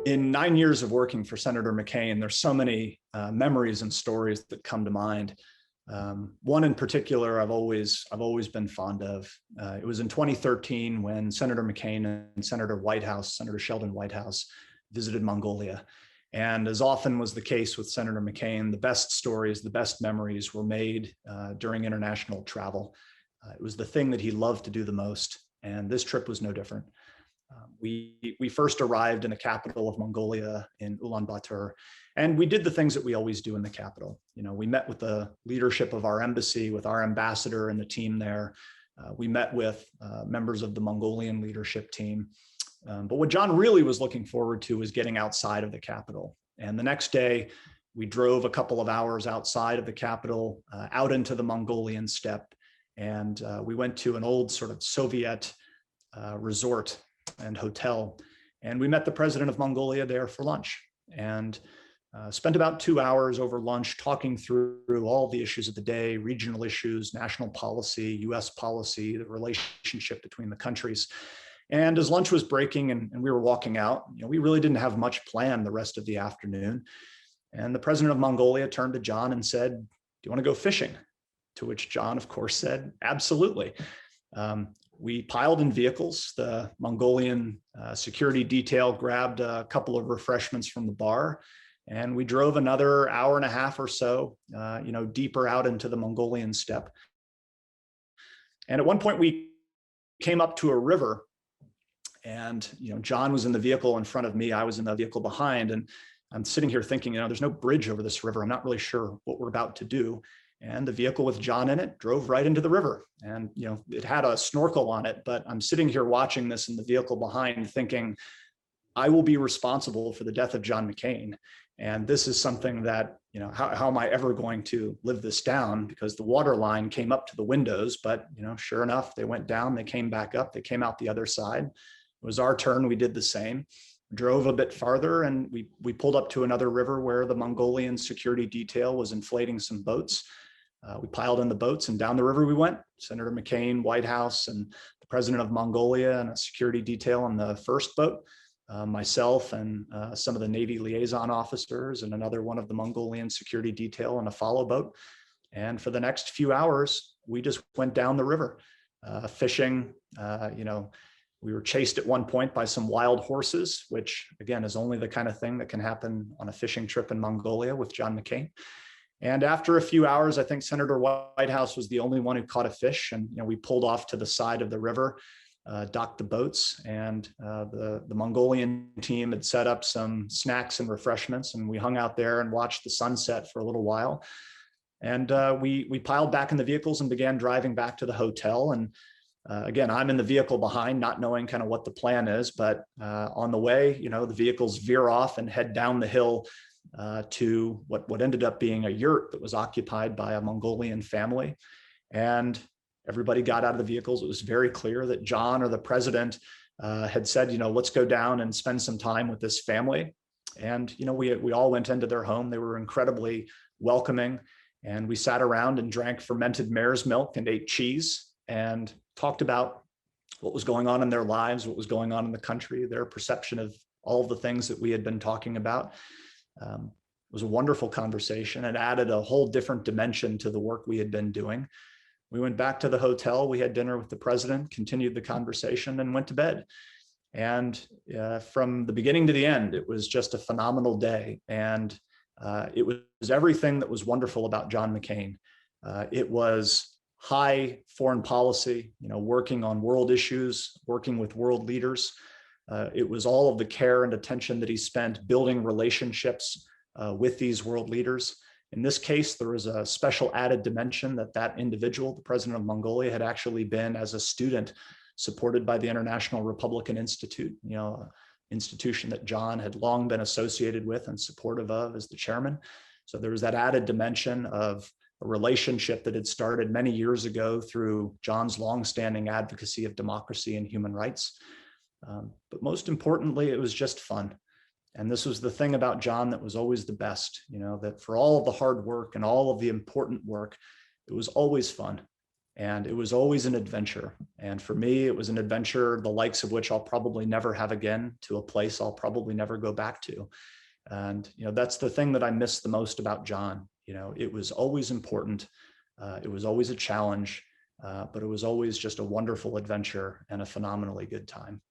In 9 years of working for Senator McCain, there's so many memories and stories that come to mind. One in particular I've always been fond of. It was in 2013 when Senator McCain and Senator Sheldon Whitehouse visited Mongolia. And as often was the case with Senator McCain, the best stories, the best memories were made during international travel. It was the thing that he loved to do the most, and this trip was no different. We first arrived in the capital of Mongolia in Ulaanbaatar, and we did the things that we always do in the capital. We met with the leadership of our embassy, with our ambassador and the team there. We met with members of the Mongolian leadership team. But what John really was looking forward to was getting outside of the capital. And the next day, we drove a couple of hours outside of the capital, out into the Mongolian steppe. And we went to an old sort of Soviet resort and hotel. And we met the president of Mongolia there for lunch, and spent about 2 hours over lunch talking through all the issues of the day, regional issues, national policy, US policy, the relationship between the countries. And as lunch was breaking and we were walking out, we really didn't have much planned the rest of the afternoon. And the president of Mongolia turned to John and said, "Do you want to go fishing?" To which John, of course, said, "Absolutely." We piled in vehicles. The Mongolian security detail grabbed a couple of refreshments from the bar, and we drove another hour and a half or so, deeper out into the Mongolian steppe. And at one point, we came up to a river, and John was in the vehicle in front of me. I was in the vehicle behind, and I'm sitting here thinking, there's no bridge over this river. I'm not really sure what we're about to do. And the vehicle with John in it drove right into the river. And, it had a snorkel on it, but I'm sitting here watching this in the vehicle behind thinking, I will be responsible for the death of John McCain. And this is something that, how am I ever going to live this down? Because the water line came up to the windows, but, sure enough, they went down, they came back up, they came out the other side. It was our turn, we did the same. Drove a bit farther, and we pulled up to another river where the Mongolian security detail was inflating some boats. We piled in the boats, and down the river we went. Senator McCain, Whitehouse, and the president of Mongolia, and a security detail on the first boat. Myself and some of the Navy liaison officers, and another one of the Mongolian security detail on a follow boat. And for the next few hours, we just went down the river, fishing. We were chased at one point by some wild horses, which again is only the kind of thing that can happen on a fishing trip in Mongolia with John McCain. And after a few hours, I think Senator Whitehouse was the only one who caught a fish. And we pulled off to the side of the river, docked the boats, and the Mongolian team had set up some snacks and refreshments. And we hung out there and watched the sunset for a little while. And we piled back in the vehicles and began driving back to the hotel. And again, I'm in the vehicle behind, not knowing kind of what the plan is. But on the way, the vehicles veer off and head down the hill to what ended up being a yurt that was occupied by a Mongolian family. And everybody got out of the vehicles. It was very clear that John or the president had said, let's go down and spend some time with this family. And, we all went into their home. They were incredibly welcoming. And we sat around and drank fermented mare's milk and ate cheese and talked about what was going on in their lives, what was going on in the country, their perception of all of the things that we had been talking about. It was a wonderful conversation. It added a whole different dimension to the work we had been doing. We went back to the hotel, we had dinner with the president, continued the conversation, and went to bed. And from the beginning to the end, it was just a phenomenal day. And it was everything that was wonderful about John McCain. It was high foreign policy, working on world issues, working with world leaders. It was all of the care and attention that he spent building relationships with these world leaders. In this case, there was a special added dimension that individual, the president of Mongolia, had actually been as a student supported by the International Republican Institute, an institution that John had long been associated with and supportive of as the chairman. So there was that added dimension of a relationship that had started many years ago through John's longstanding advocacy of democracy and human rights. But most importantly, it was just fun. And this was the thing about John that was always the best, that for all of the hard work and all of the important work, it was always fun. And it was always an adventure. And for me, it was an adventure, the likes of which I'll probably never have again, to a place I'll probably never go back to. And, that's the thing that I miss the most about John. It was always important. It was always a challenge, but it was always just a wonderful adventure and a phenomenally good time.